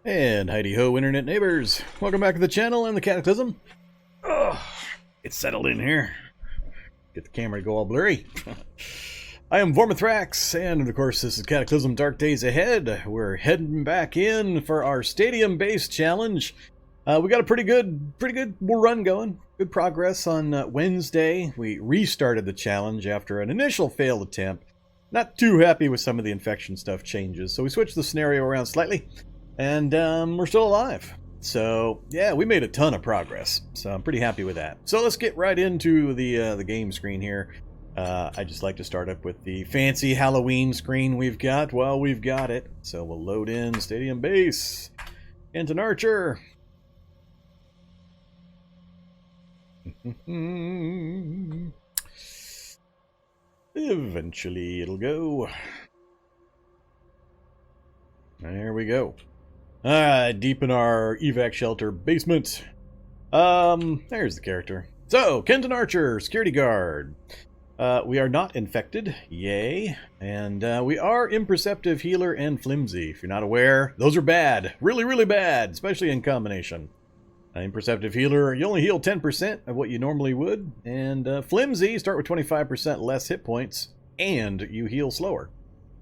And heidi-ho, internet neighbors. Welcome back to the channel and the Cataclysm. Oh, it's settled in here. Get the camera to go all blurry. I am Vormithrax, and of course this is Cataclysm Dark Days Ahead. We're heading back in for our stadium-based challenge. We got a pretty good run going. Good progress on Wednesday. We restarted the challenge after an initial failed attempt. Not too happy with some of the infection stuff changes, so we switched the scenario around slightly. And we're still alive. So, yeah, we made a ton of progress. So I'm pretty happy with that. So let's get right into the game screen here. I just like to start up with the fancy Halloween screen we've got. Well, we've got it. So we'll load in Stadium Base. Kenton Archer. Eventually it'll go. There we go. Deep in our evac shelter basement. There's the character. So, Kenton Archer, security guard. We are not infected, yay. And we are Imperceptive Healer and Flimsy. If you're not aware, those are bad. Really, really bad, especially in combination. Imperceptive Healer, you only heal 10% of what you normally would. And Flimsy, start with 25% less hit points, and you heal slower.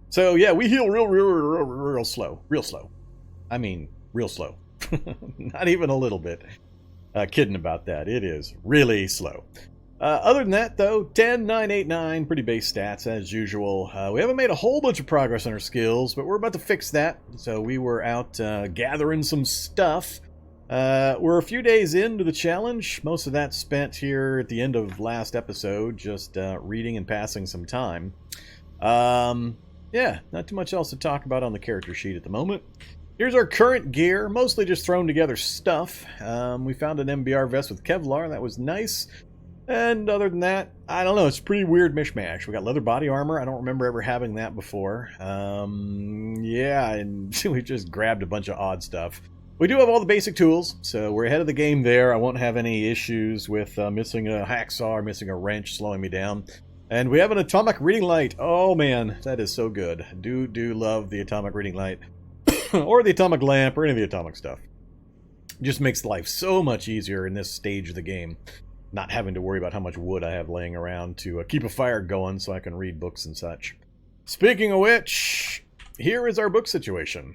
So yeah, we heal real slow. Real slow. I mean, real slow. Not even a little bit. Kidding about that. It is really slow. Other than that, though, 10, 9, 8, 9, pretty base stats as usual. We haven't made a whole bunch of progress on our skills, but we're about to fix that. So we were out gathering some stuff. We're a few days into the challenge. Most of that spent here at the end of last episode, just reading and passing some time. Yeah, not too much else to talk about on the character sheet at the moment. Here's our current gear, mostly just thrown together stuff. We found an MBR vest with Kevlar, that was nice. And other than that, I don't know, it's a pretty weird mishmash. We got leather body armor, I don't remember ever having that before. Yeah, and we just grabbed a bunch of odd stuff. We do have all the basic tools, so we're ahead of the game there. I won't have any issues with missing a hacksaw or missing a wrench slowing me down. And we have an atomic reading light. Oh man, that is so good. Do love the atomic reading light. Or the atomic lamp, or any of the atomic stuff. It just makes life so much easier in this stage of the game. Not having to worry about how much wood I have laying around to keep a fire going so I can read books and such. Speaking of which, here is our book situation.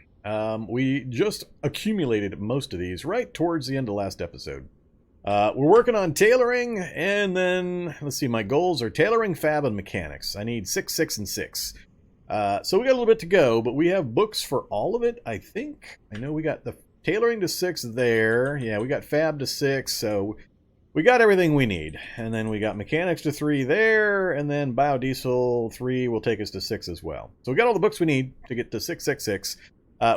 We just accumulated most of these right towards the end of last episode. We're working on tailoring, and then, let's see, my goals are tailoring, fab, and mechanics. I need 6, 6, and 6. So we got a little bit to go, but we have books for all of it, I think. I know we got the tailoring to 6 there. Yeah, we got fab to 6, so we got everything we need. And then we got mechanics to 3 there, and then biodiesel 3 will take us to 6 as well. So we got all the books we need to get to 666.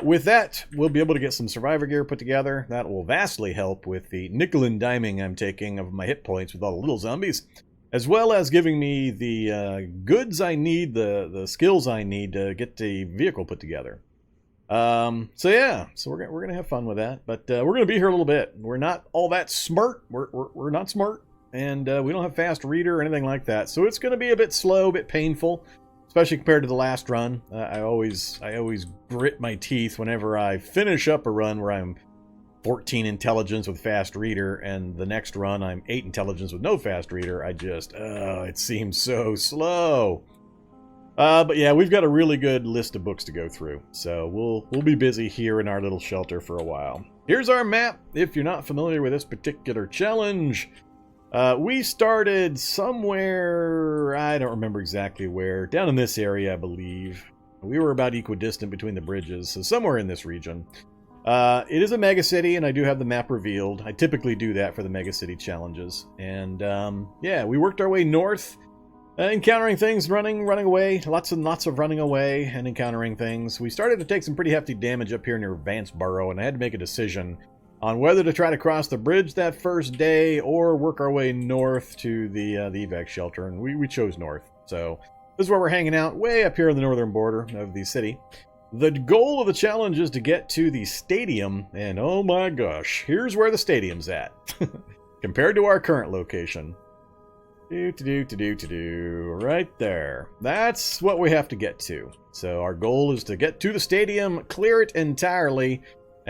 With that, we'll be able to get some survivor gear put together. That will vastly help with the nickel and diming I'm taking of my hit points with all the little zombies, as well as giving me the goods I need, the skills I need to get the vehicle put together. So yeah, so we're gonna have fun with that, but we're gonna be here a little bit. We're not all that smart. We're not smart, and we don't have fast reader or anything like that. So it's gonna be a bit slow, a bit painful. Especially compared to the last run. I always grit my teeth whenever I finish up a run where I'm 14 intelligence with fast reader, and the next run I'm 8 intelligence with no fast reader. I just, it seems so slow. But yeah, we've got a really good list of books to go through, so we'll be busy here in our little shelter for a while. Here's our map, if you're not familiar with this particular challenge. We started somewhere, I don't remember exactly where, down in this area, I believe. We were about equidistant between the bridges, so somewhere in this region. It is a megacity, and I do have the map revealed. I typically do that for the megacity challenges. And, yeah, we worked our way north, encountering things, running away, lots and lots of running away and encountering things. We started to take some pretty hefty damage up here near Vanceborough, and I had to make a decision on whether to try to cross the bridge that first day or work our way north to the evac shelter, and we chose north. So this is where we're hanging out, way up here on the northern border of the city. The goal of the challenge is to get to the stadium, and oh my gosh, here's where the stadium's at compared to our current location. Right there. That's what we have to get to. So our goal is to get to the stadium, clear it entirely,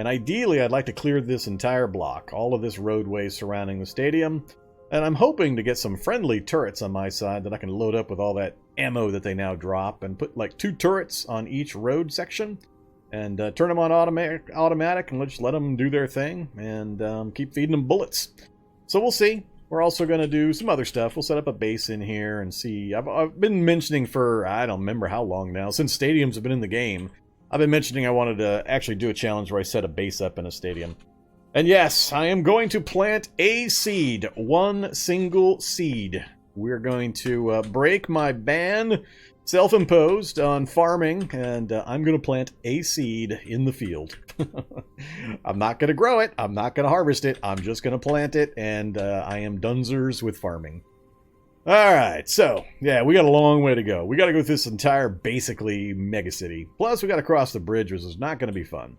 And ideally, I'd like to clear this entire block, all of this roadway surrounding the stadium. And I'm hoping to get some friendly turrets on my side that I can load up with all that ammo that they now drop and put like 2 turrets on each road section and turn them on automatic and just let them do their thing and keep feeding them bullets. So we'll see. We're also going to do some other stuff. We'll set up a base in here and see. I've been mentioning for, I don't remember how long now, since stadiums have been in the game, I've been mentioning I wanted to actually do a challenge where I set a base up in a stadium. And yes, I am going to plant a seed. 1 single seed. We're going to break my ban, self-imposed, on farming, and I'm going to plant a seed in the field. I'm not going to grow it. I'm not going to harvest it. I'm just going to plant it, and I am dunzers with farming. Alright, so, yeah, we got a long way to go. We got to go through this entire, basically, megacity. Plus, we got to cross the bridge, which is not going to be fun.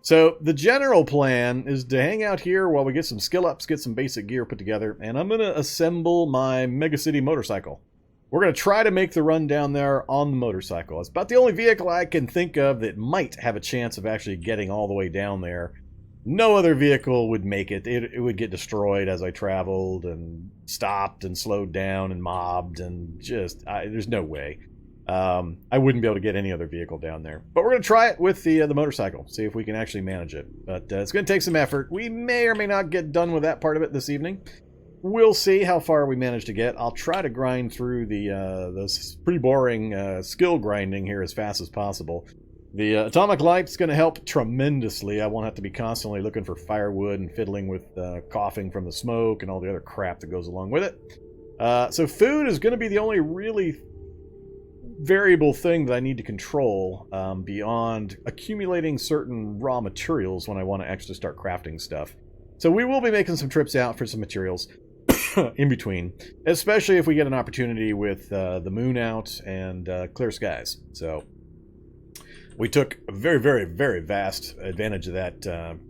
So, the general plan is to hang out here while we get some skill ups, get some basic gear put together, and I'm going to assemble my megacity motorcycle. We're going to try to make the run down there on the motorcycle. It's about the only vehicle I can think of that might have a chance of actually getting all the way down there. No other vehicle would make it. It would get destroyed as I traveled and stopped and slowed down and mobbed and just, there's no way. I wouldn't be able to get any other vehicle down there. But we're going to try it with the motorcycle, see if we can actually manage it. But it's going to take some effort. We may or may not get done with that part of it this evening. We'll see how far we manage to get. I'll try to grind through the pretty boring skill grinding here as fast as possible. The atomic light's going to help tremendously. I won't have to be constantly looking for firewood and fiddling with coughing from the smoke and all the other crap that goes along with it. So food is going to be the only really variable thing that I need to control beyond accumulating certain raw materials when I want to actually start crafting stuff. So we will be making some trips out for some materials in between, especially if we get an opportunity with the moon out and clear skies. So we took a very, very, very vast advantage of that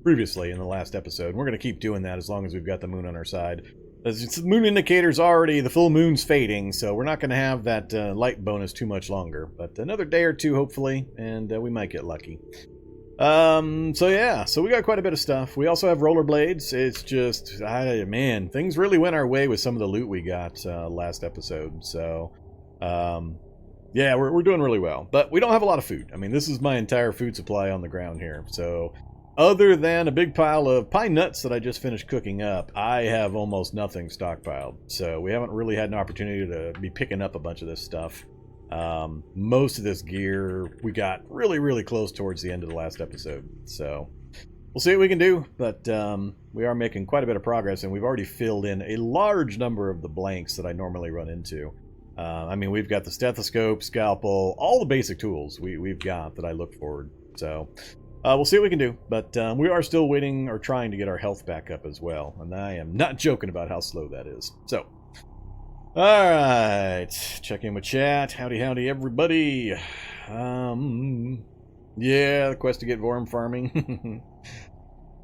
previously in the last episode. We're going to keep doing that as long as we've got the moon on our side. The moon indicator's already, the full moon's fading, so we're not going to have that light bonus too much longer. But another day or two, hopefully, and we might get lucky. So yeah, so we got quite a bit of stuff. We also have rollerblades. It's just, man, things really went our way with some of the loot we got last episode. So, yeah, we're doing really well. But we don't have a lot of food. I mean, this is my entire food supply on the ground here. So, other than a big pile of pine nuts that I just finished cooking up, I have almost nothing stockpiled. So, we haven't really had an opportunity to be picking up a bunch of this stuff. Most of this gear we got really, really close towards the end of the last episode. So, we'll see what we can do. But we are making quite a bit of progress, and we've already filled in a large number of the blanks that I normally run into. I mean, we've got the stethoscope, scalpel, all the basic tools we've got that I look forward. So, we'll see what we can do. But we are still waiting or trying to get our health back up as well. And I am not joking about how slow that is. So, alright. Check in with chat. Howdy, howdy, everybody. Yeah, the quest to get Vorm farming.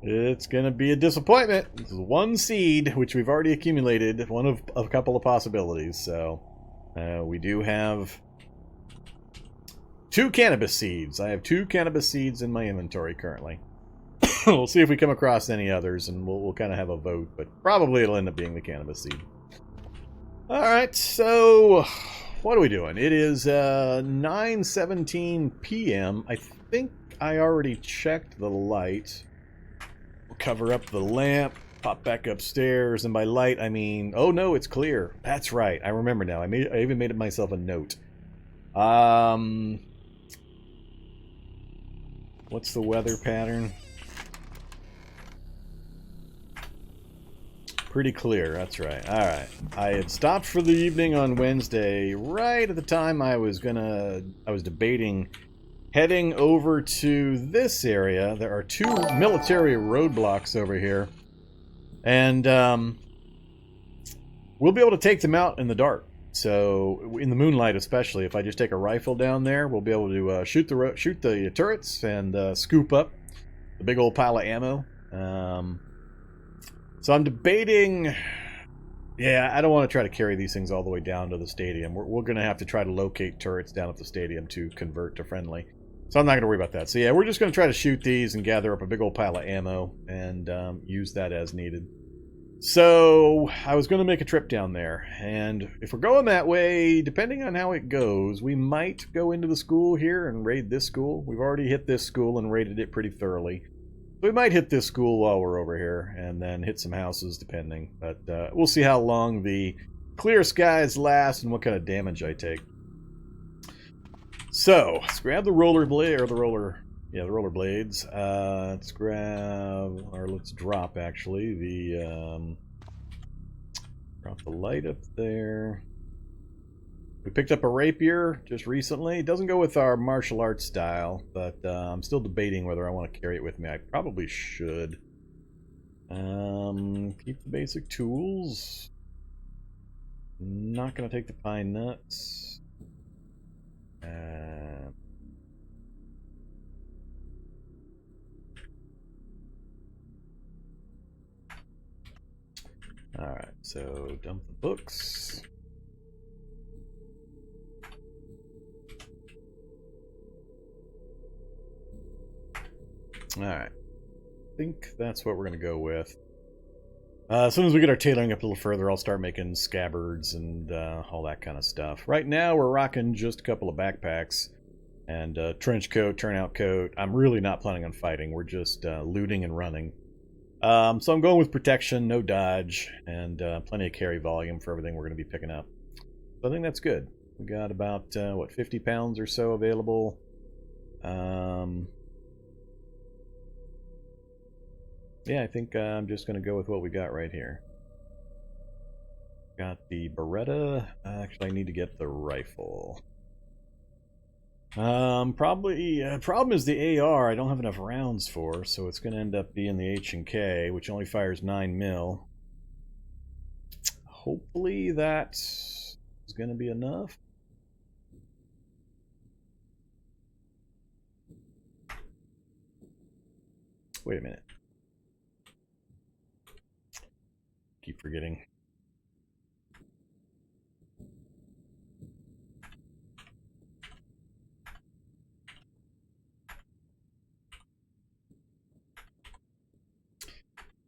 It's going to be a disappointment. This is 1 seed, which we've already accumulated. One of a couple of possibilities. So, we do have 2 cannabis seeds. I have 2 cannabis seeds in my inventory currently. We'll see if we come across any others, and we'll kind of have a vote, but probably it'll end up being the cannabis seed. Alright, so what are we doing? It is 9:17 p.m. I think I already checked the light. We'll cover up the lamp, pop back upstairs, and by light I mean, oh no, it's clear. That's right, I remember now. I even made myself a note. What's the weather pattern? Pretty clear, that's right. Alright. I had stopped for the evening on Wednesday, right at the time I was debating heading over to this area. There are 2 military roadblocks over here. And we'll be able to take them out in the dark. So, in the moonlight especially, if I just take a rifle down there, we'll be able to shoot the turrets and scoop up the big old pile of ammo. So I'm debating... Yeah, I don't want to try to carry these things all the way down to the stadium. We're going to have to try to locate turrets down at the stadium to convert to friendly. So I'm not going to worry about that. So yeah, we're just going to try to shoot these and gather up a big old pile of ammo and use that as needed. So I was going to make a trip down there, and if we're going that way, depending on how it goes, we might go into the school here and raid this school. We've already hit this school and raided it pretty thoroughly. We might hit this school while we're over here, and then hit some houses, depending. But we'll see how long the clear skies last and what kind of damage I take. So let's grab the rollerblade, or the rollerblades. Let's grab, or let's drop actually the drop the light up there. We picked up a rapier just recently. It doesn't go with our martial arts style, but I'm still debating whether I want to carry it with me. I probably should. Keep the basic tools. Not going to take the pine nuts. Alright, so dump the books. Alright, I think that's what we're going to go with. As soon as we get our tailoring up a little further, I'll start making scabbards and all that kind of stuff. Right now, we're rocking just a couple of backpacks and a trench coat, turnout coat. I'm really not planning on fighting. We're just looting and running. So I'm going with protection, no dodge, and plenty of carry volume for everything we're going to be picking up. So I think that's good. We got about, what, 50 pounds or so available. Yeah, I think I'm just going to go with what we got right here. Got the Beretta. Actually, I need to get the rifle. Problem is the AR I don't have enough rounds for, so it's going to end up being the H&K, which only fires 9 mil. Hopefully that is going to be enough. Wait a minute. Keep forgetting.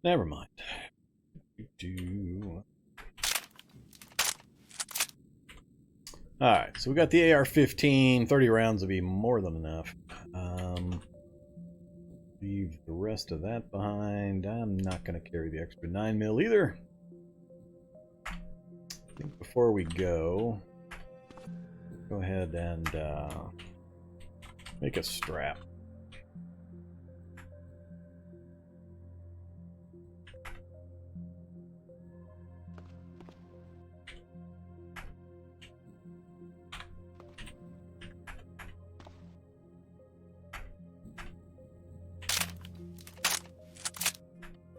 Never mind. Alright, so we got the AR-15. 30 rounds will be more than enough. Leave the rest of that behind. I'm not going to carry the extra 9 mil either. I think before we go ahead and make a strap.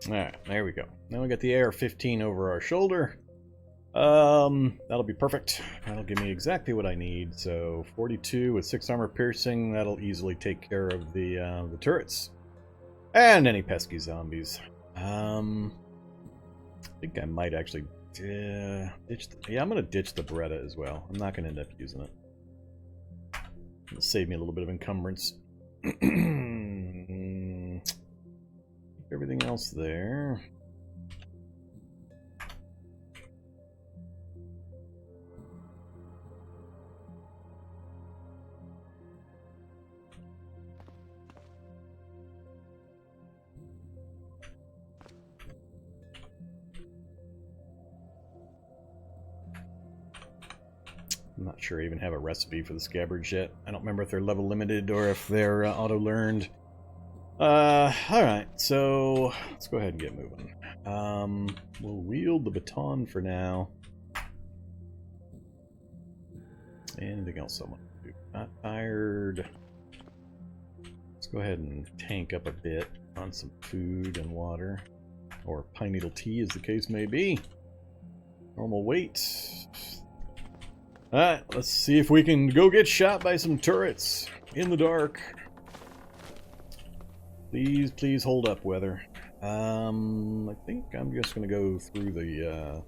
Alright, there we go. Now we got the AR-15 over our shoulder. That'll be perfect. That'll give me exactly what I need. So 42 with 6 armor piercing, that'll easily take care of the turrets. And any pesky zombies. I think I might actually ditch I'm gonna ditch the Beretta as well. I'm not gonna end up using it. It'll save me a little bit of encumbrance. Everything else there. I'm not sure I even have a recipe for the scabbards yet. I don't remember if they're level limited or if they're auto-learned. Alright, so let's go ahead and get moving. We'll wield the baton for now. Anything else I want to do? Not tired. Let's go ahead and tank up a bit on some food and water. Or pine needle tea, as the case may be. Normal weight. Alright, let's see if we can go get shot by some turrets in the dark. Please, please hold up, weather. I think I'm just going to go through the,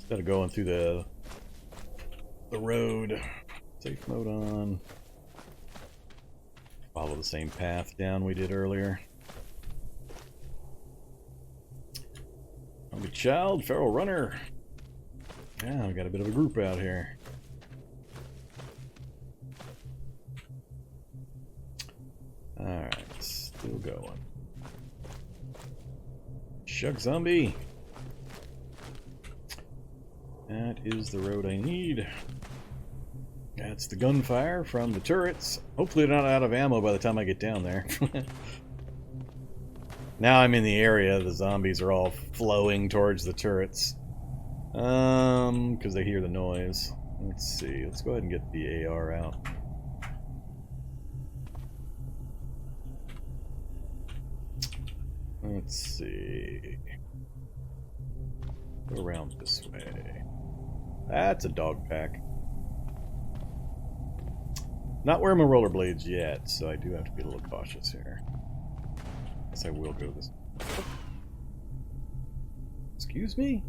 Instead of going through the road. Safe mode on. Follow the same path down we did earlier. Zombie child, feral runner. Yeah, we got a bit of a group out here. Alright, still going. Shuck zombie. That is the road I need. That's the gunfire from the turrets. Hopefully they're not out of ammo by the time I get down there. Now I'm in the area, the zombies are all flowing towards the turrets. Because they hear the noise. Let's see, let's go ahead and get the AR out. Let's see. Go around this way. That's a dog pack. Not wearing my rollerblades yet, so I do have to be a little cautious here. Guess I will go this way. Excuse me?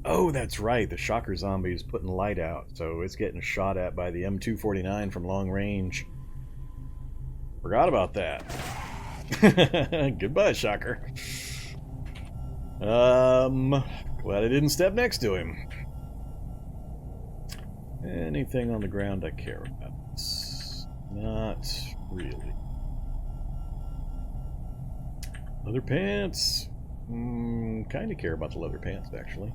Oh, that's right. The shocker zombie is putting light out, so it's getting shot at by the M249 from long range. Forgot about that. Goodbye, shocker. Glad I didn't step next to him. Anything on the ground I care about? Not really. Leather pants. Kind of care about the leather pants, actually.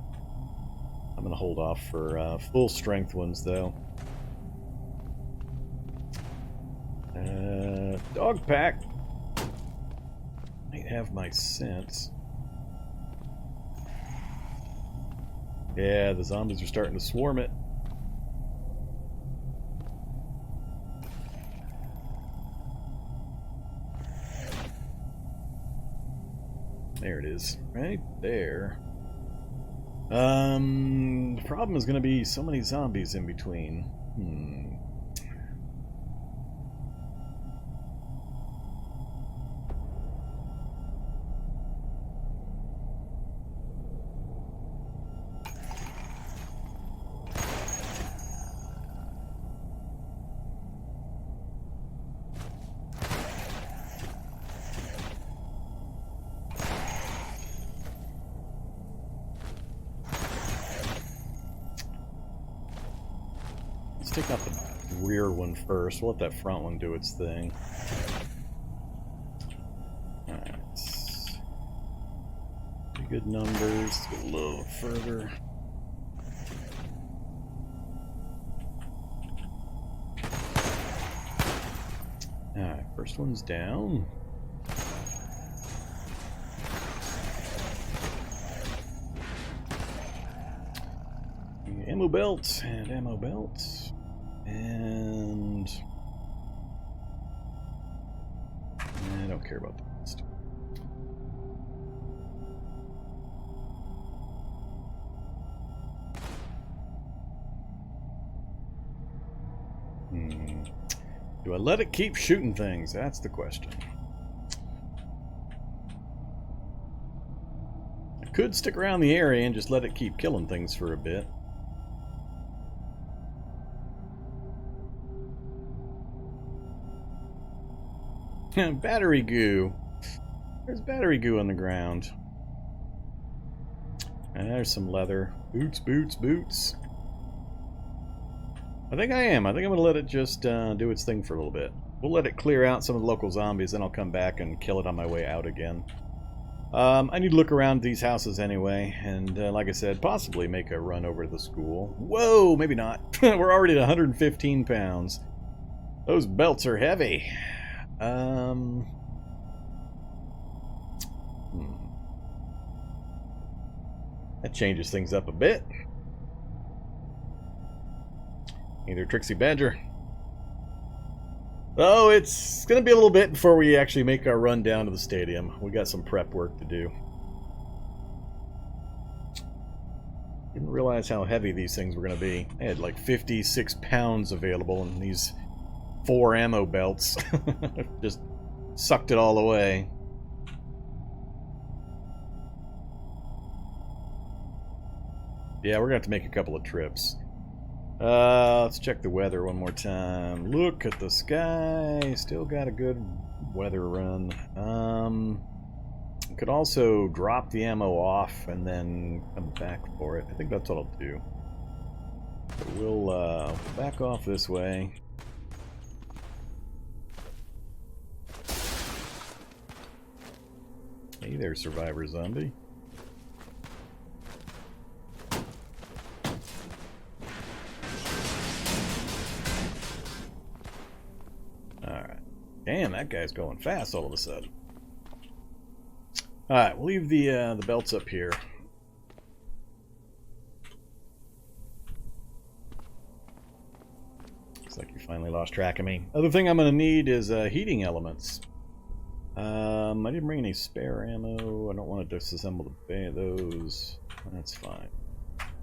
I'm going to hold off for full strength ones, though. Dog pack. Might have my scent. Yeah, the zombies are starting to swarm it. There it is, right there. The problem is going to be so many zombies in between. Take out the rear one first. We'll let that front one do its thing. Alright. Pretty good numbers. Let's go a little further. Alright, first one's down. Ammo belt and ammo belt. And I don't care about the rest. Do I let it keep shooting things? That's the question. I could stick around the area and just let it keep killing things for a bit. Battery goo. There's battery goo on the ground. And there's some leather. Boots, boots, boots. I think I am. I think I'm going to let it just do its thing for a little bit. We'll let it clear out some of the local zombies, then I'll come back and kill it on my way out again. I need to look around these houses anyway, and like I said, possibly make a run over to the school. Whoa, maybe not. We're already at 115 pounds. Those belts are heavy. That changes things up a bit. Either Trixie Badger. Oh, it's gonna be a little bit before we actually make our run down to the stadium. We got some prep work to do. Didn't realize how heavy these things were gonna be. I had like 56 pounds available in these 4 ammo belts. Just sucked it all away. Yeah, we're gonna have to make a couple of trips. Let's check the weather one more time. Look at the sky. Still got a good weather run. Could also drop the ammo off and then come back for it. I think that's what I'll do. But we'll back off this way. Hey there, survivor zombie. Alright. Damn, that guy's going fast all of a sudden. Alright, we'll leave the belts up here. Looks like you finally lost track of me. Other thing I'm going to need is heating elements. I didn't bring any spare ammo. I don't want to disassemble those. That's fine.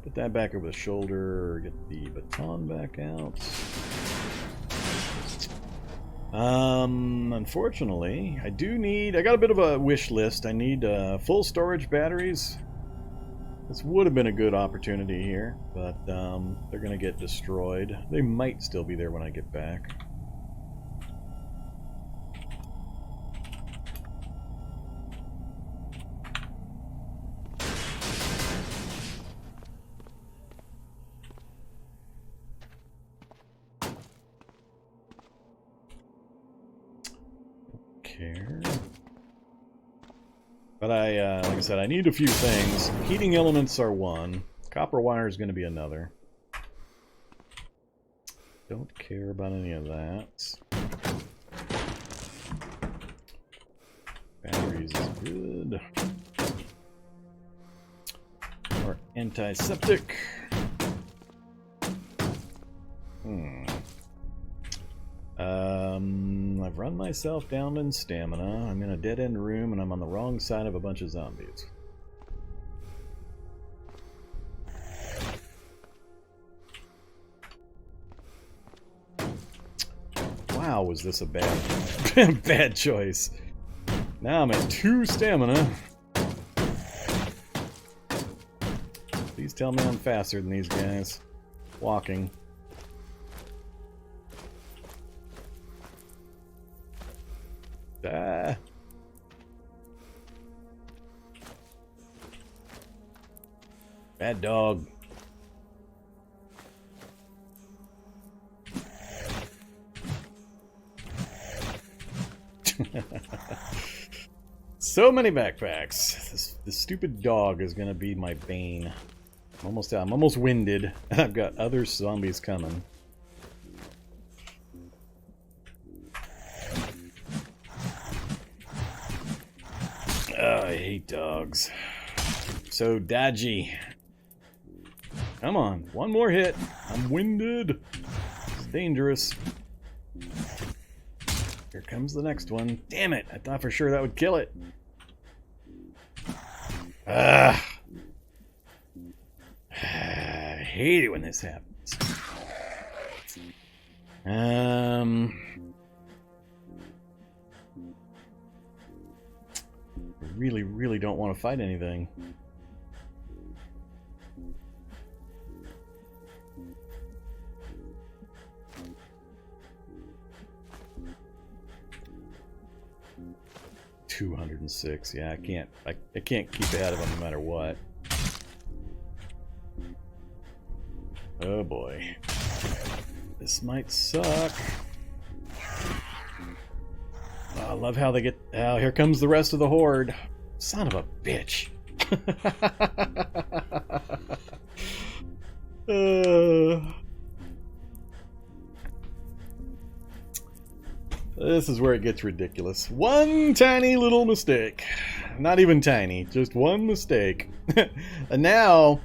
Put that back over the shoulder. Get the baton back out. Unfortunately, I got a bit of a wish list. I need full storage batteries. This would have been a good opportunity here, but they're going to get destroyed. They might still be there when I get back. But like I said, I need a few things. Heating elements are one. Copper wire is going to be another. Don't care about any of that. Batteries is good. Or antiseptic. I've run myself down in stamina. I'm in a dead-end room and I'm on the wrong side of a bunch of zombies. Wow, was this a bad bad choice. Now I'm at 2 stamina. Please tell me I'm faster than these guys. Walking. Ah. Bad dog. So many backpacks. This stupid dog is gonna be my bane. I'm almost winded, and I've got other zombies coming. Oh, I hate dogs. So dodgy. Come on, one more hit. I'm winded. It's dangerous. Here comes the next one. Damn it! I thought for sure that would kill it. Ah! I hate it when this happens. Really don't want to fight anything. $206. Yeah, I can't keep ahead of them no matter what. Oh boy. This might suck. Oh, I love how they get... Oh, here comes the rest of the horde. Son of a bitch. This is where it gets ridiculous. One tiny little mistake. Not even tiny, just one mistake. And now,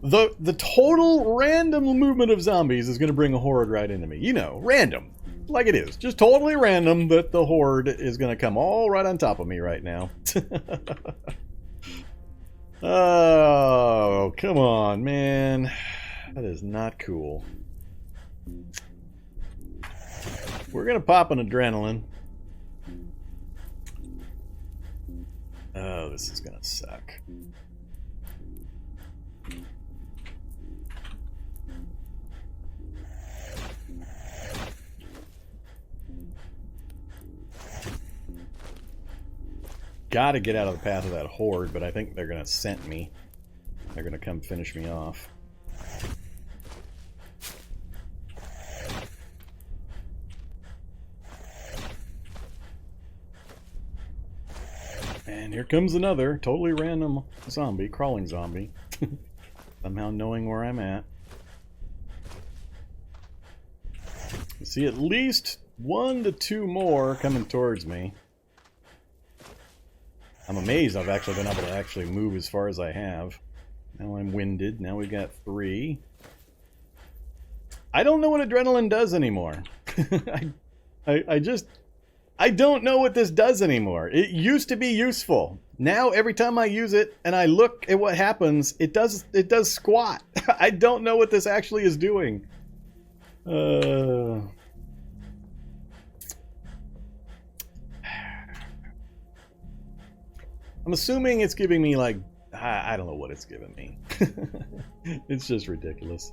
the total random movement of zombies is going to bring a horde right into me. You know, random. Like it is. Just totally random that the horde is going to come all right on top of me right now. Oh, come on, man. That is not cool. We're going to pop an adrenaline. Oh, this is going to suck. got to get out of the path of that horde, but I think they're going to scent me. They're going to come finish me off. And here comes another totally random zombie, crawling zombie. Somehow knowing where I'm at. I see at least 1 to 2 more coming towards me. I'm amazed I've actually been able to actually move as far as I have. Now I'm winded. Now we've got 3. I don't know what adrenaline does anymore. I don't know what this does anymore. It used to be useful. Now every time I use it and I look at what happens, it does squat. I don't know what this actually is doing. I'm assuming it's giving me, like, I don't know what it's giving me. It's just ridiculous.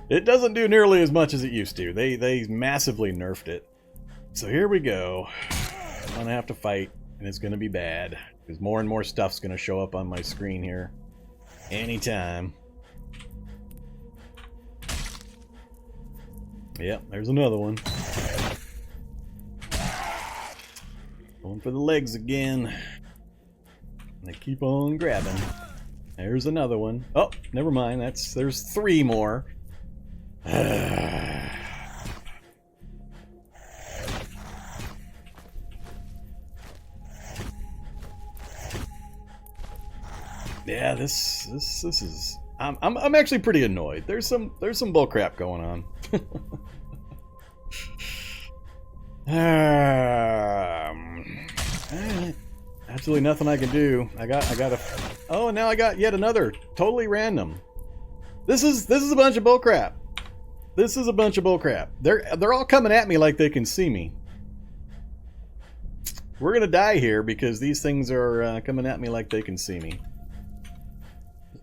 It doesn't do nearly as much as it used to. They massively nerfed it. So here we go. I'm gonna have to fight, and it's gonna be bad. Because more and more stuff's gonna show up on my screen here. Anytime. Yep, there's another one. Going for the legs again. They keep on grabbing. There's another one. Oh, never mind. There's 3 more. Yeah, this is. I'm actually pretty annoyed. There's some bullcrap going on. Absolutely nothing I can do. I got a. Oh, now I got yet another totally random. This is a bunch of bullcrap. This is a bunch of bullcrap. They're all coming at me like they can see me. We're gonna die here because these things are coming at me like they can see me.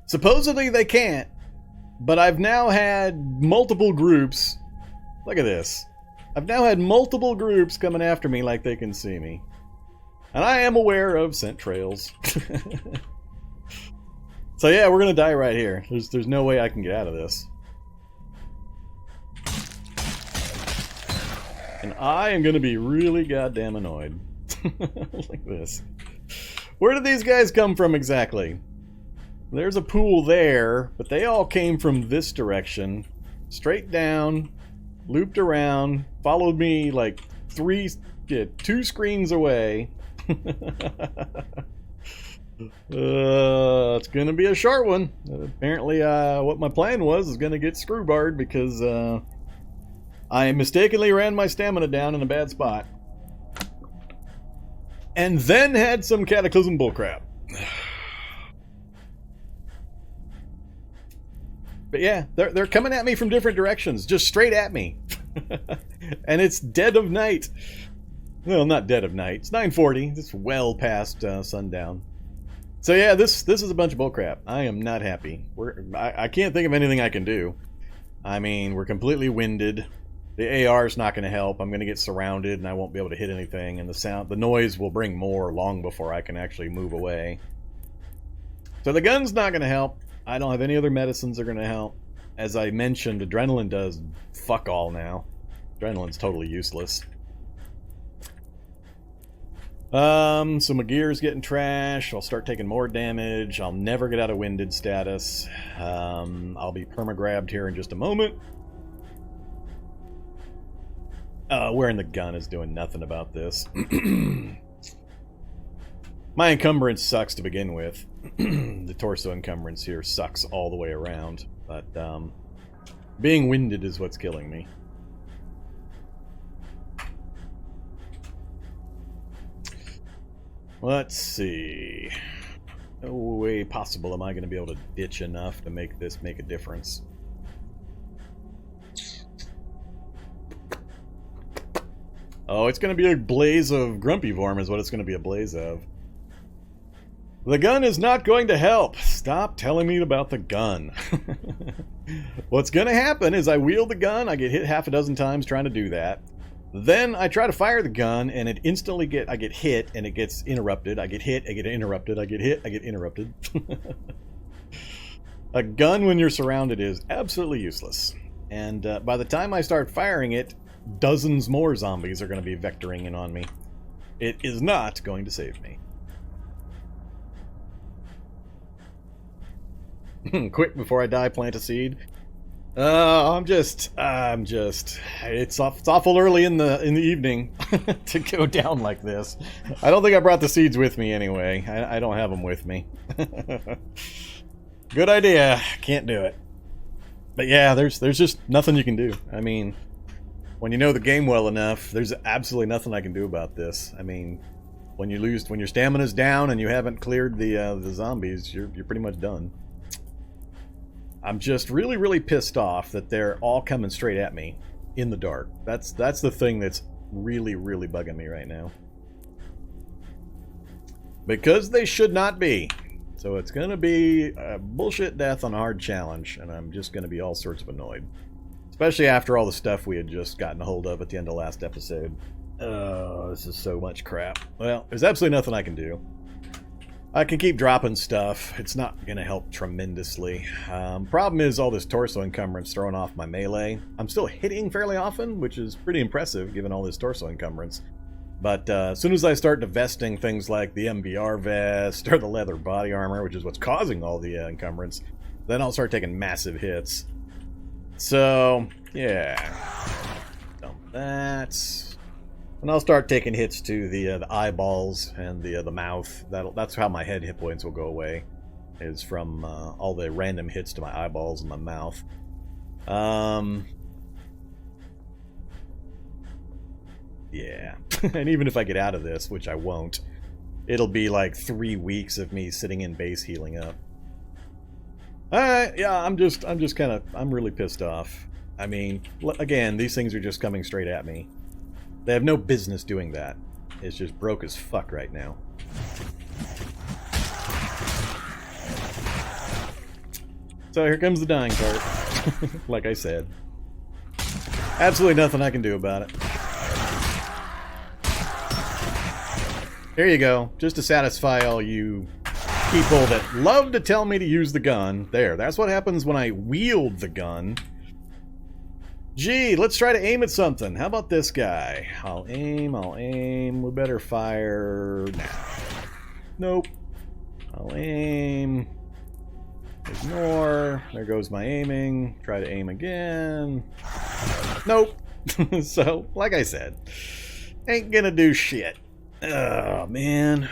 Supposedly they can't, but I've now had multiple groups. Look at this. I've now had multiple groups coming after me like they can see me. And I am aware of scent trails. So yeah, we're gonna die right here. There's no way I can get out of this. And I am gonna be really goddamn annoyed. Like this. Where did these guys come from exactly? There's a pool there, but they all came from this direction. Straight down, looped around, followed me like 2 screens away. It's gonna be a short one. Apparently, what my plan was is gonna get screwbarred because I mistakenly ran my stamina down in a bad spot. And then had some Cataclysm bullcrap. But yeah, they're coming at me from different directions, just straight at me. And it's dead of night. Well, not dead of night. It's 9:40. It's well past sundown. So yeah, this is a bunch of bullcrap. I am not happy. I can't think of anything I can do. I mean, we're completely winded. The AR is not going to help. I'm going to get surrounded, and I won't be able to hit anything. And the noise will bring more long before I can actually move away. So the gun's not going to help. I don't have any other medicines that are going to help. As I mentioned, adrenaline does fuck all now. Adrenaline's totally useless. So my gear's getting trash. I'll start taking more damage. I'll never get out of winded status. I'll be perma-grabbed here in just a moment. Wearing the gun is doing nothing about this. My encumbrance sucks to begin with. The torso encumbrance here sucks all the way around. But being winded is what's killing me. Let's see. No way possible am I going to be able to ditch enough to make this make a difference. Oh, it's going to be a blaze of grumpy Vorm is what it's going to be a blaze of. The gun is not going to help. Stop telling me about the gun. What's going to happen is I wield the gun, I get hit half a dozen times trying to do that. Then I try to fire the gun, and it instantly I get hit, and it gets interrupted. I get hit, I get interrupted, I get hit, I get interrupted. A gun when you're surrounded is absolutely useless. And by the time I start firing it, dozens more zombies are going to be vectoring in on me. It is not going to save me. Quick, before I die, plant a seed. It's awful early in the evening to go down like this. I don't think I brought the seeds with me anyway. I don't have them with me. Good idea. Can't do it. But yeah, there's just nothing you can do. I mean, when you know the game well enough, there's absolutely nothing I can do about this. I mean, when your stamina's down and you haven't cleared the zombies, you're pretty much done. I'm just really, really pissed off that they're all coming straight at me in the dark. That's the thing that's really, really bugging me right now. Because they should not be. So it's going to be a bullshit death on a hard challenge, and I'm just going to be all sorts of annoyed. Especially after all the stuff we had just gotten a hold of at the end of last episode. Oh, this is so much crap. Well, there's absolutely nothing I can do. I can keep dropping stuff. It's not going to help tremendously. Problem is all this torso encumbrance throwing off my melee. I'm still hitting fairly often, which is pretty impressive given all this torso encumbrance. But as soon as I start divesting things like the MBR vest or the leather body armor, which is what's causing all the encumbrance, then I'll start taking massive hits. So, yeah. Dump that. And I'll start taking hits to the eyeballs and the mouth. That's how my head hit points will go away, is from all the random hits to my eyeballs and my mouth. Yeah. And even if I get out of this, which I won't, it'll be like 3 weeks of me sitting in base healing up. Yeah, I'm really pissed off. I mean, again, these things are just coming straight at me. They have no business doing that. It's just broke as fuck right now. So here comes the dying part. Like I said. Absolutely nothing I can do about it. There you go. Just to satisfy all you people that love to tell me to use the gun. There, that's what happens when I wield the gun. Gee, let's try to aim at something. How about this guy? I'll aim. We better fire now. Nope. I'll aim. Ignore. There goes my aiming. Try to aim again. Nope. So, like I said, ain't gonna do shit. Oh, man.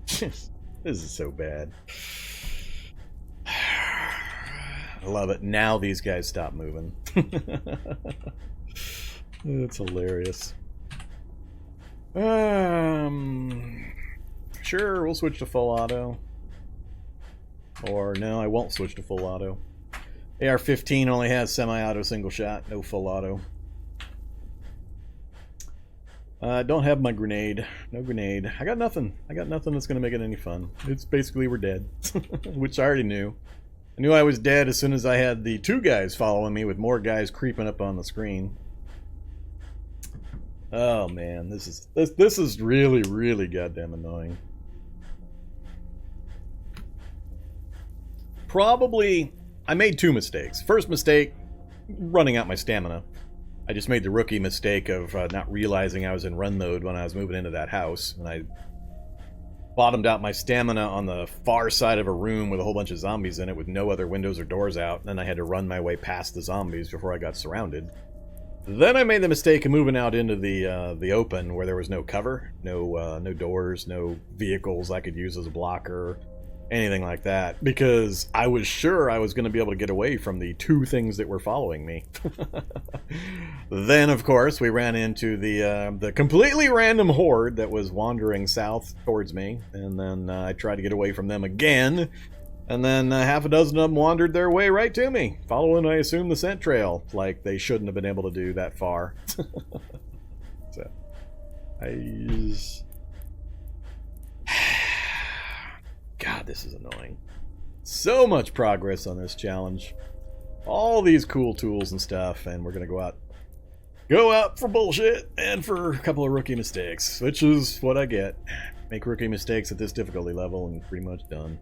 This is so bad. I love it. Now these guys stop moving. It's hilarious. Sure, we'll switch to full auto. Or no, I won't switch to full auto. AR-15 only has semi-auto single shot, no full auto. Don't have my grenade. No grenade. I got nothing. I got nothing that's going to make it any fun. It's basically we're dead. Which I already knew. I knew I was dead as soon as I had the 2 guys following me with more guys creeping up on the screen. Oh man, this is really, really goddamn annoying. Probably, I made 2 mistakes. First mistake, running out my stamina. I just made the rookie mistake of not realizing I was in run mode when I was moving into that house. And I bottomed out my stamina on the far side of a room with a whole bunch of zombies in it with no other windows or doors out. And then I had to run my way past the zombies before I got surrounded. Then I made the mistake of moving out into the open where there was no cover, no doors, no vehicles I could use as a blocker, anything like that, because I was sure I was going to be able to get away from the 2 things that were following me. Then, of course, we ran into the completely random horde that was wandering south towards me, and then I tried to get away from them again, and then half a dozen of them wandered their way right to me, following, I assume, the scent trail, like they shouldn't have been able to do that far. So, God, this is annoying. So much progress on this challenge. all these cool tools and stuff, and we're gonna go out for bullshit and for a couple of rookie mistakes, which is what I get. Make rookie mistakes at this difficulty level and pretty much done.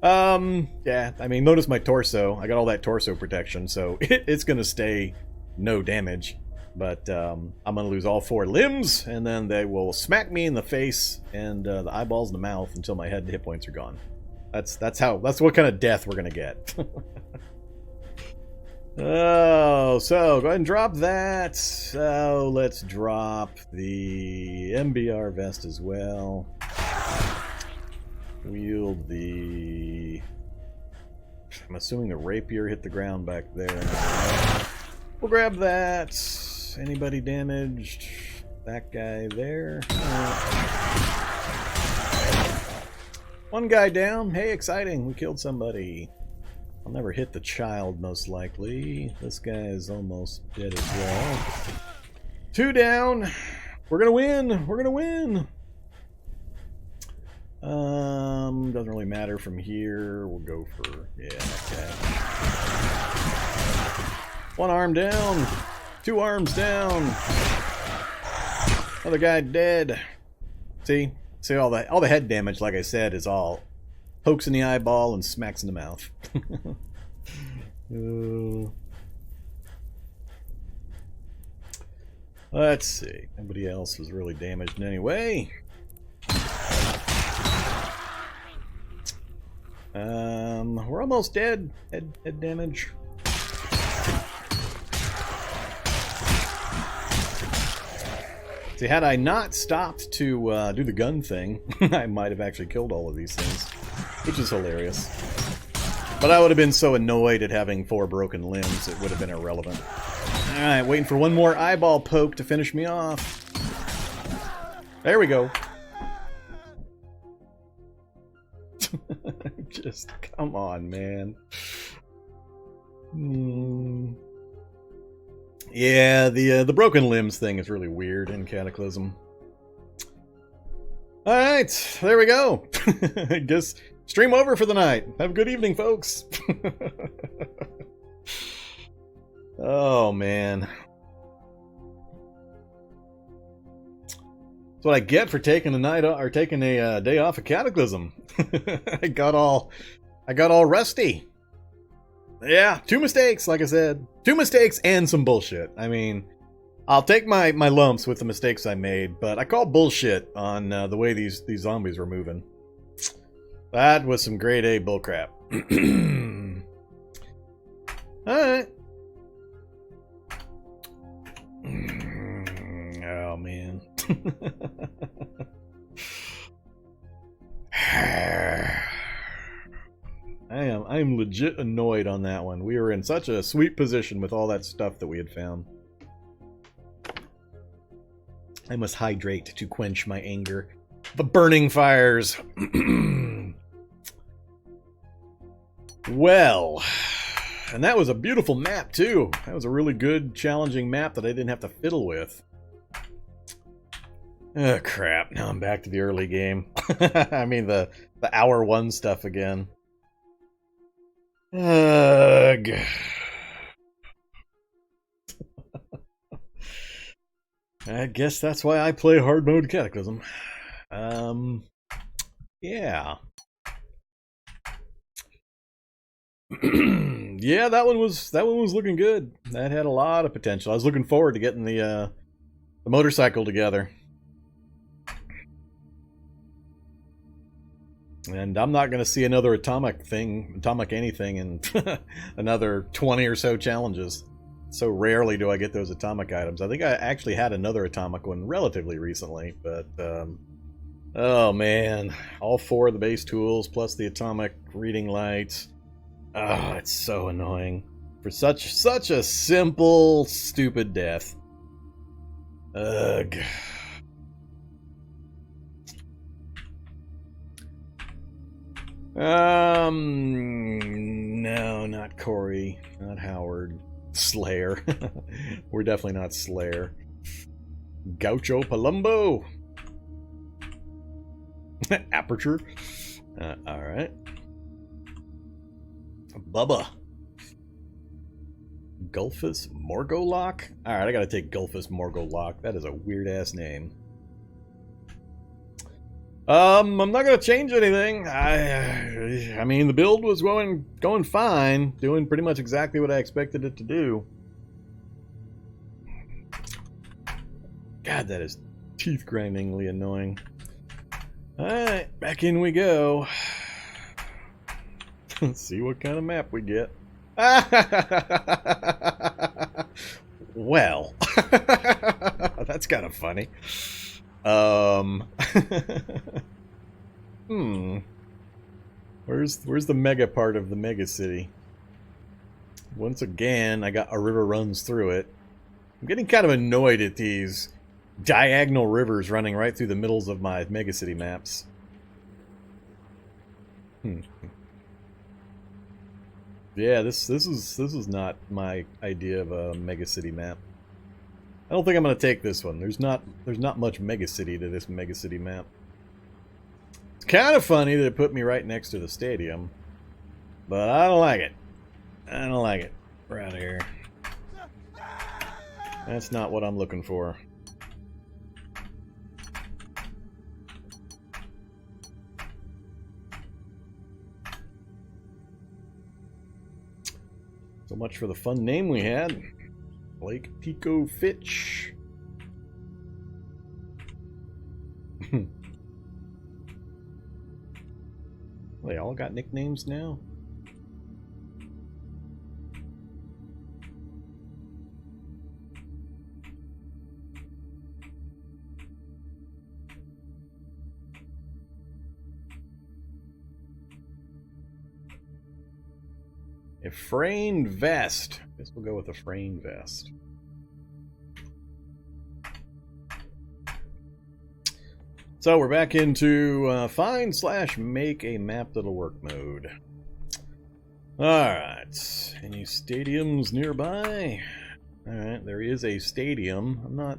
Yeah, I mean, notice my torso. I got all that torso protection, so it's gonna stay no damage. But I'm gonna lose all 4 limbs, and then they will smack me in the face and the eyeballs in the mouth until my head and hit points are gone. That's what kind of death we're gonna get. Oh, so go ahead and drop that. So let's drop the MBR vest as well. Wield the... I'm assuming the rapier hit the ground back there. We'll grab that. Anybody damaged? That guy there. One guy down. Hey, exciting. We killed somebody. I'll never hit the child, most likely. This guy is almost dead as well. 2 down. We're gonna win. We're gonna win. Doesn't really matter from here. We'll go for, yeah, okay. 1 arm down. 2 arms down. Another guy dead. See all the head damage, like I said, is all pokes in the eyeball and smacks in the mouth. Let's see. Nobody else was really damaged in any way. We're almost dead. Head damage. See, had I not stopped to do the gun thing, I might have actually killed all of these things, which is hilarious. But I would have been so annoyed at having 4 broken limbs, it would have been irrelevant. Alright, waiting for one more eyeball poke to finish me off. There we go. Just, come on, man. Yeah, the broken limbs thing is really weird in Cataclysm. Alright, there we go. I guess stream over for the night. Have a good evening, folks. Oh, man. That's what I get for taking a night or taking a day off of Cataclysm. I got all rusty. Yeah, 2 mistakes, like I said. 2 mistakes and some bullshit. I mean, I'll take my lumps with the mistakes I made, but I call bullshit on the way these zombies were moving. That was some grade A bullcrap. Alright. Oh, man. I am legit annoyed on that one. We were in such a sweet position with all that stuff that we had found. I must hydrate to quench my anger. The burning fires. Well, and that was a beautiful map too. That was a really good, challenging map that I didn't have to fiddle with. Oh crap, now I'm back to the early game. I mean the hour 1 stuff again. Ugh. I guess that's why I play hard mode Cataclysm. Yeah. Yeah, that one was looking good. That had a lot of potential. I was looking forward to getting the motorcycle together. And I'm not going to see another atomic anything in another 20 or so challenges. So rarely do I get those atomic items. I think I actually had another atomic one relatively recently, but oh man, all 4 of the base tools plus the atomic reading lights. Oh, it's so annoying for such a simple, stupid death. Ugh. No, not Corey, not Howard. Slayer. We're definitely not Slayer. Gaucho Palumbo. Aperture. Alright. Bubba. Gulfus Morgolock? Alright, I gotta take Gulfus Morgolock. That is a weird-ass name. I'm not gonna change anything. I mean, the build was going fine, doing pretty much exactly what I expected it to do. God, that is teeth-grindingly annoying. Alright, back in we go. Let's see what kind of map we get. Well, that's kind of funny. Where's the mega part of the mega city? Once again, I got a river runs through it. I'm getting kind of annoyed at these diagonal rivers running right through the middles of my mega city maps. Yeah, this is not my idea of a mega city map. I don't think I'm going to take this one. There's not much mega city to this mega city map. It's kind of funny that it put me right next to the stadium, but I don't like it. I don't like it. We're out of here. That's not what I'm looking for. So much for the fun name we had. Lake Pico Fitch. They all got nicknames now? A frayed vest. Guess we'll go with a frayed vest. So we're back into find/make a map that'll work mode. Alright. Any stadiums nearby? Alright, there is a stadium. I'm not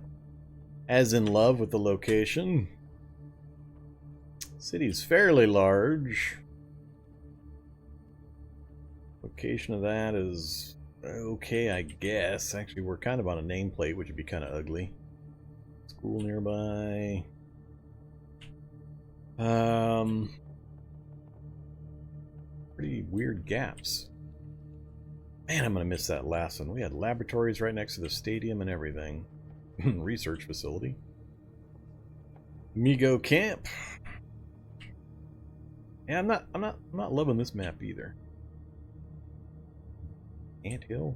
as in love with the location. City's fairly large. Location of that is okay, I guess. Actually, we're kind of on a nameplate, which would be kind of ugly. School nearby. Pretty weird gaps. Man, I'm gonna miss that last one. We had laboratories right next to the stadium and everything. Research facility. Migo Camp. Yeah, I'm not loving this map either. Anthill.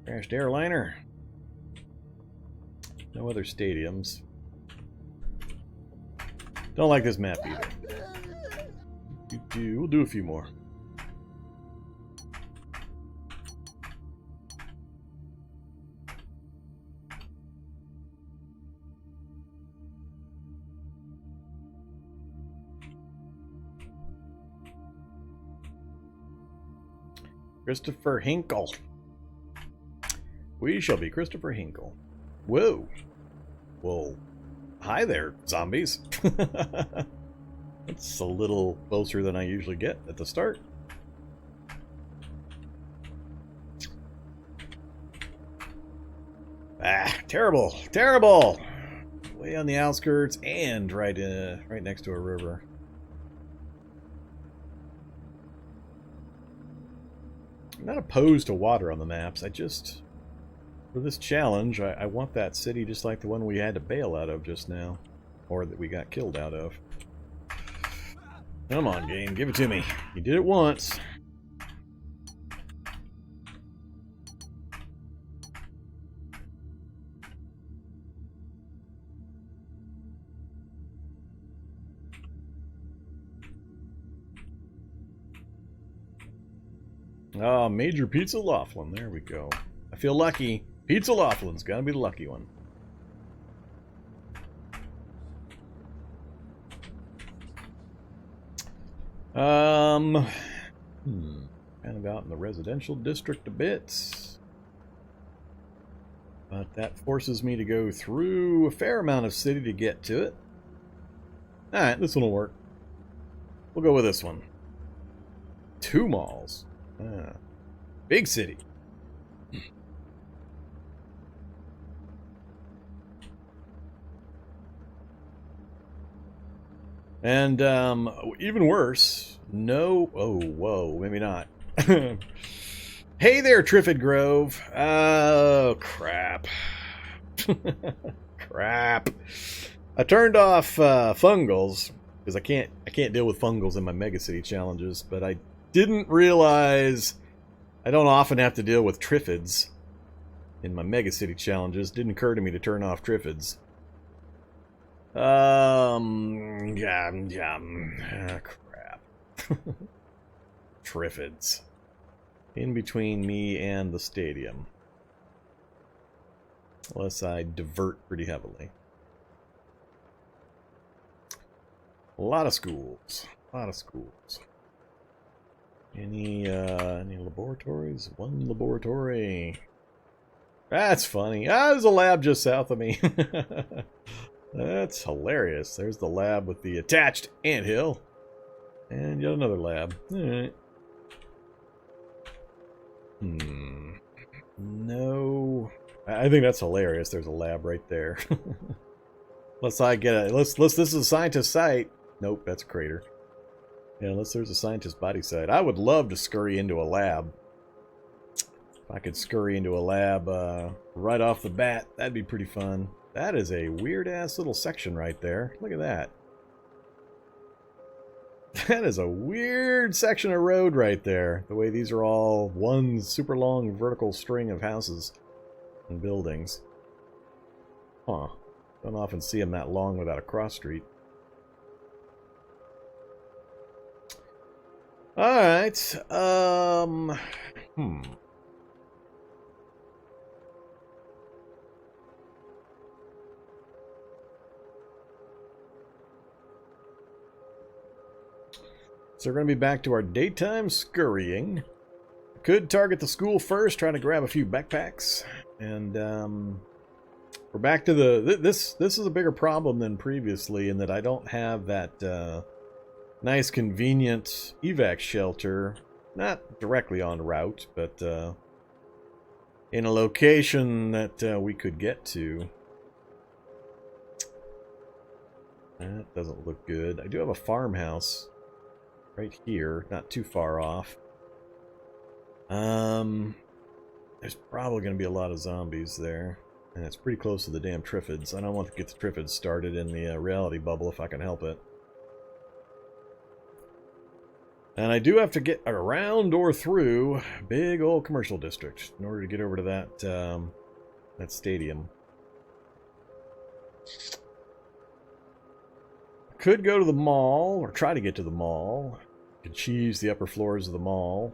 Crashed airliner. No other stadiums. Don't like this map either. We'll do a few more. Christopher Hinkle. We shall be Christopher Hinkle. Whoa. Well, hi there, zombies. That's a little closer than I usually get at the start. Ah, terrible, terrible. Way on the outskirts and right next to a river. I'm not opposed to water on the maps. I just, for this challenge, I want that city just like the one we had to bail out of just now. Or that we got killed out of. Come on, game, give it to me. You did it once. Ah, Major Pizza Laughlin. There we go. I feel lucky. Pizza Laughlin's gotta be the lucky one. Kind of out in the residential district a bit. But that forces me to go through a fair amount of city to get to it. Alright, this one will work. We'll go with this one. 2 malls. Big city. And even worse, no... Oh, whoa, maybe not. Hey there, Triffid Grove. Oh, crap. Crap. I turned off fungals, because I can't deal with fungals in my Megacity challenges, but I didn't realize I don't often have to deal with Triffids in my Megacity challenges. Didn't occur to me to turn off Triffids. Crap. Triffids. In between me and the stadium. Unless I divert pretty heavily. A lot of schools. A lot of schools. Any laboratories? One laboratory. That's funny. Ah, there's a lab just south of me. That's hilarious. There's the lab with the attached anthill. And yet another lab. Alright. No. I think that's hilarious. There's a lab right there. Unless I get it. Unless this is a scientist site. Nope, that's a crater. Yeah, unless there's a scientist body site. I would love to scurry into a lab. If I could scurry into a lab right off the bat, that'd be pretty fun. That is a weird-ass little section right there. Look at that. That is a weird section of road right there. The way these are all one super long vertical string of houses and buildings. Huh. Don't often see them that long without a cross street. Alright. So we're going to be back to our daytime scurrying. Could target the school first, trying to grab a few backpacks. And we're back to the... This is a bigger problem than previously in that I don't have that nice, convenient evac shelter. Not directly en route, but in a location that we could get to. That doesn't look good. I do have a farmhouse right here, not too far off. There's probably going to be a lot of zombies there. And it's pretty close to the damn Triffids. I don't want to get the Triffids started in the reality bubble if I can help it. And I do have to get around or through big old commercial district in order to get over to that stadium. Could go to the mall, or try to get to the mall. Could cheese the upper floors of the mall.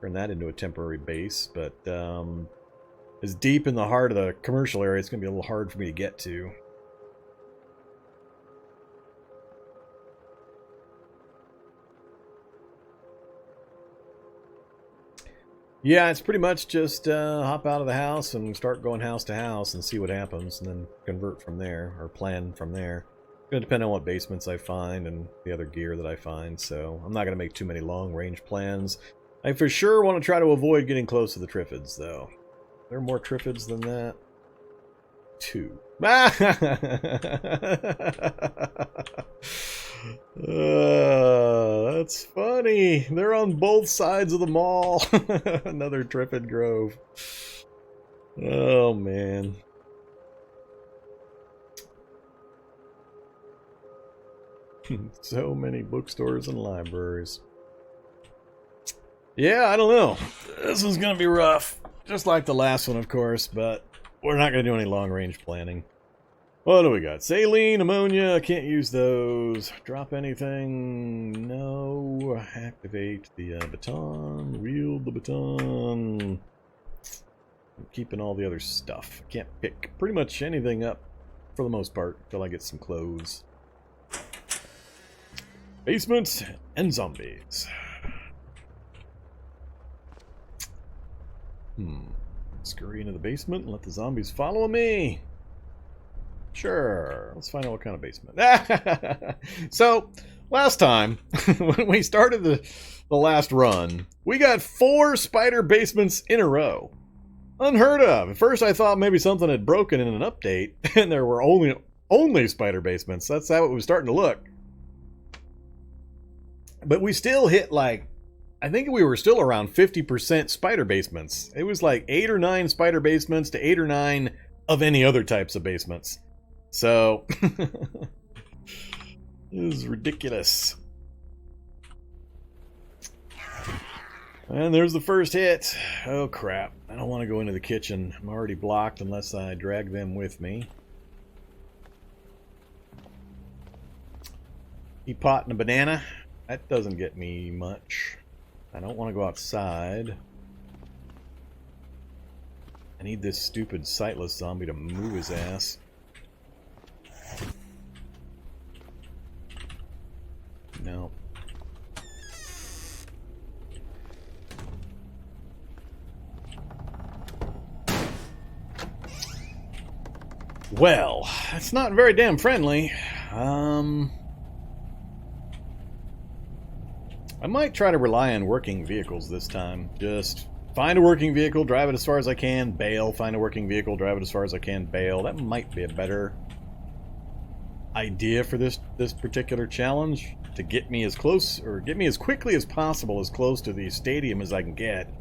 Turn that into a temporary base, but it's deep in the heart of the commercial area. It's going to be a little hard for me to get to. Yeah, it's pretty much just hop out of the house and start going house to house and see what happens, and then convert from there, or plan from there. It's going to depend on what basements I find and the other gear that I find, so I'm not going to make too many long-range plans. I for sure want to try to avoid getting close to the Triffids, though. There are more Triffids than that. 2. That's funny. They're on both sides of the mall. Another Triffid Grove. Oh, man. So many bookstores and libraries. Yeah, I don't know. This one's going to be rough. Just like the last one, of course, but we're not going to do any long-range planning. What do we got? Saline, ammonia, can't use those. Drop anything? No. Activate the baton. Wield the baton. I'm keeping all the other stuff. Can't pick pretty much anything up for the most part until I get some clothes. Basement and zombies. Scurry into the basement and let the zombies follow me. Sure. Let's find out what kind of basement. So, last time, when we started the last run, we got 4 spider basements in a row. Unheard of. At first I thought maybe something had broken in an update, and there were only spider basements. That's how it was starting to look. But we still hit like, I think we were still around 50% spider basements. It was like 8 or 9 spider basements to 8 or 9 of any other types of basements. So, it is ridiculous. And there's the first hit. Oh crap. I don't want to go into the kitchen. I'm already blocked unless I drag them with me. Teapot and a banana. That doesn't get me much. I don't want to go outside. I need this stupid sightless zombie to move his ass. No. Well, that's not very damn friendly. I might try to rely on working vehicles this time. Just find a working vehicle, drive it as far as I can, bail. Find a working vehicle, drive it as far as I can, bail. That might be a better idea for this particular challenge. To get me as close, or get me as quickly as possible, as close to the stadium as I can get.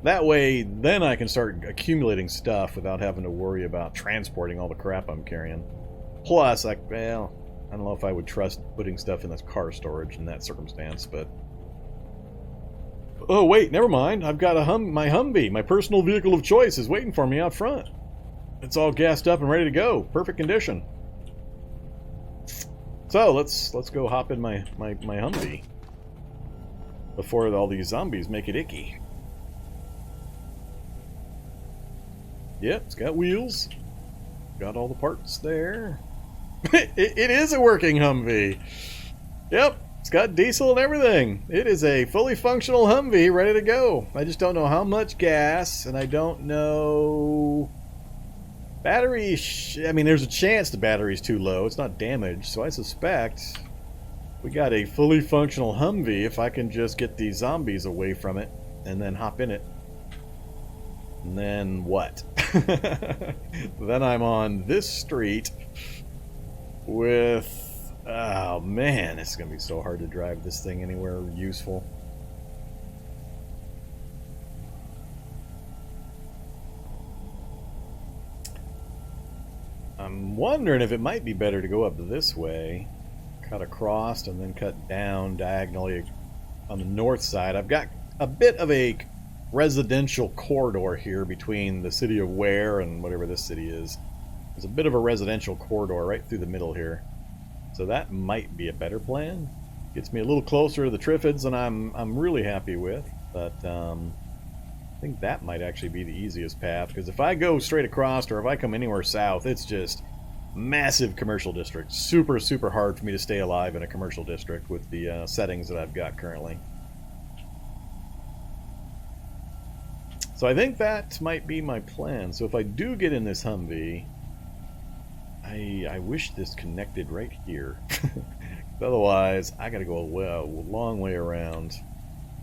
That way, then I can start accumulating stuff without having to worry about transporting all the crap I'm carrying. Plus, I don't know if I would trust putting stuff in this car storage in that circumstance, but... Oh, wait, never mind. I've got my Humvee, my personal vehicle of choice, is waiting for me out front. It's all gassed up and ready to go. Perfect condition. So, let's go hop in my Humvee before all these zombies make it icky. Yep, it's got wheels. Got all the parts there. It is a working Humvee. Yep, it's got diesel and everything. It is a fully functional Humvee ready to go. I just don't know how much gas, and I don't know... Battery... I mean, there's a chance the battery's too low. It's not damaged, so I suspect we got a fully functional Humvee if I can just get these zombies away from it and then hop in it. And then what? Then I'm on this street with... Oh man, it's going to be so hard to drive this thing anywhere useful. I'm wondering if it might be better to go up this way, cut across, and then cut down diagonally on the north side. I've got a bit of a residential corridor here between the city of Ware and whatever this city is. There's a bit of a residential corridor right through the middle here. So that might be a better plan. Gets me a little closer to the Triffids than I'm really happy with. But I think that might actually be the easiest path, because if I go straight across or if I come anywhere south, it's just massive commercial district. Super, super hard for me to stay alive in a commercial district with the settings that I've got currently. So I think that might be my plan. So if I do get in this Humvee, I wish this connected right here. Otherwise, I gotta go a long way around.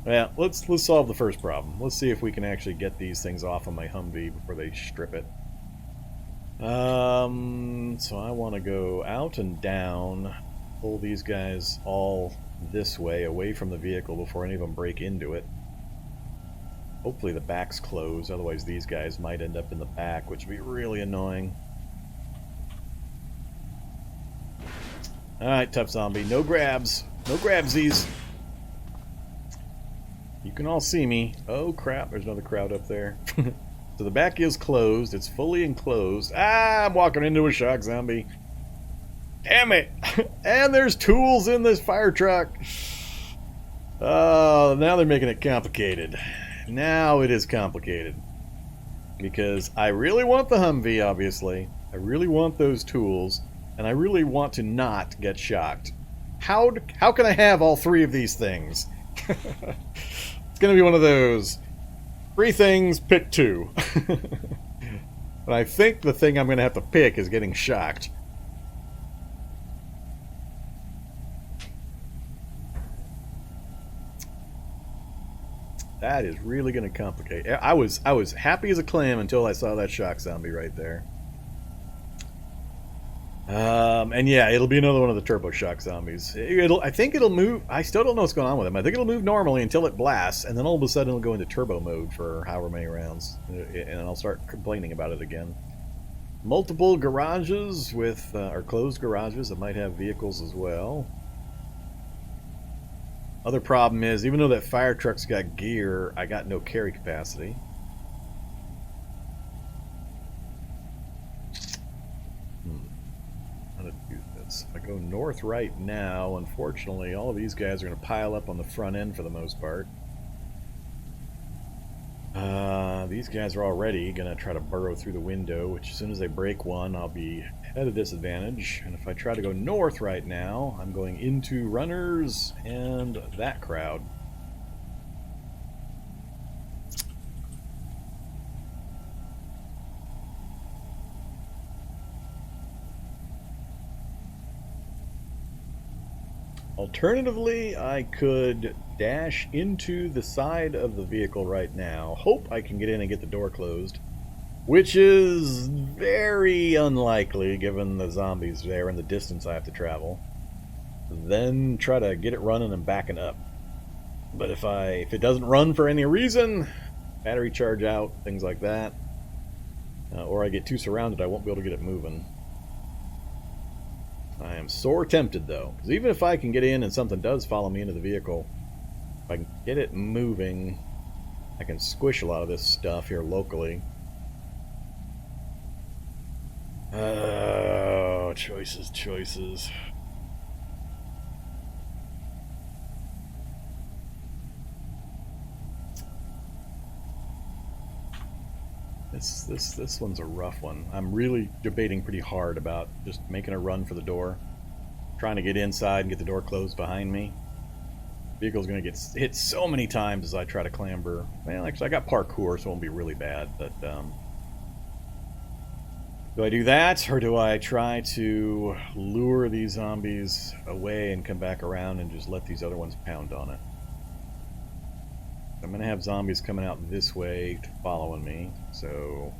Yeah, let's solve the first problem. Let's see if we can actually get these things off of my Humvee before they strip it. So I want to go out and down, pull these guys all this way, away from the vehicle before any of them break into it. Hopefully the back's closed, otherwise these guys might end up in the back, which would be really annoying. Alright, tough zombie. No grabs. No grabsies. You can all see me. Oh crap, there's another crowd up there. So the back is closed. It's fully enclosed. Ah, I'm walking into a shock zombie. Damn it! And there's tools in this fire truck. Oh, now they're making it complicated. Now it is complicated. Because I really want the Humvee, obviously. I really want those tools. And I really want to not get shocked. How can I have all three of these things? It's going to be one of those. 3 things, pick 2. And I think the thing I'm going to have to pick is getting shocked. That is really going to complicate. I was happy as a clam until I saw that shock zombie right there. And yeah, it'll be another one of the turbo shock zombies. I think it'll move. I still don't know what's going on with him. I think it'll move normally until it blasts, and then all of a sudden it'll go into turbo mode for however many rounds, and I'll start complaining about it again. Multiple garages with, or closed garages that might have vehicles as well. Other problem is, even though that fire truck's got gear, I got no carry capacity. If I go north right now, unfortunately, all of these guys are going to pile up on the front end for the most part. These guys are already going to try to burrow through the window, which as soon as they break one, I'll be at a disadvantage. And if I try to go north right now, I'm going into runners and that crowd. Alternatively, I could dash into the side of the vehicle right now, hope I can get in and get the door closed, which is very unlikely given the zombies there and the distance I have to travel. Then try to get it running and backing up. But if it doesn't run for any reason, battery charge out, things like that, or I get too surrounded, I won't be able to get it moving. I am sore tempted though, because even if I can get in and something does follow me into the vehicle, if I can get it moving, I can squish a lot of this stuff here locally. Oh, choices. This one's a rough one. I'm really debating pretty hard about just making a run for the door, trying to get inside and get the door closed behind me. Vehicle's gonna get hit so many times as I try to clamber. Well, actually, I got parkour, so it won't be really bad. But do I do that, or do I try to lure these zombies away and come back around and just let these other ones pound on it? I'm going to have zombies coming out this way following me, so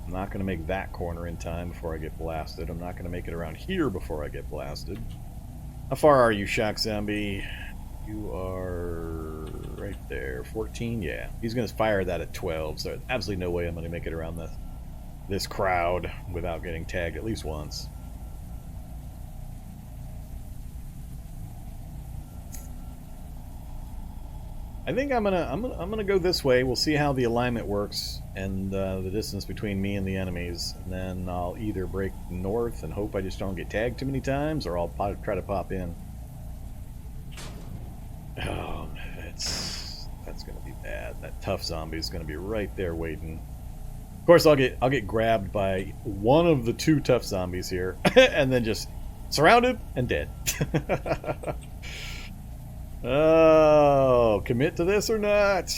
I'm not going to make that corner in time before I get blasted. I'm not going to make it around here before I get blasted. How far are you, Shock Zombie? You are right there. 14? Yeah. He's going to fire that at 12, so there's absolutely no way I'm going to make it around this crowd without getting tagged at least once. I think I'm gonna go this way. We'll see how the alignment works and the distance between me and the enemies, and then I'll either break north and hope I just don't get tagged too many times, or I'll try to pop in. Oh, that's gonna be bad. That tough zombie is gonna be right there waiting. Of course, I'll get grabbed by one of the two tough zombies here, and then just surrounded and dead. Oh, commit to this or not?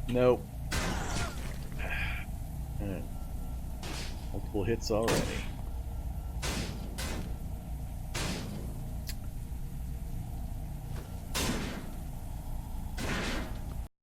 Nope. Multiple hits already.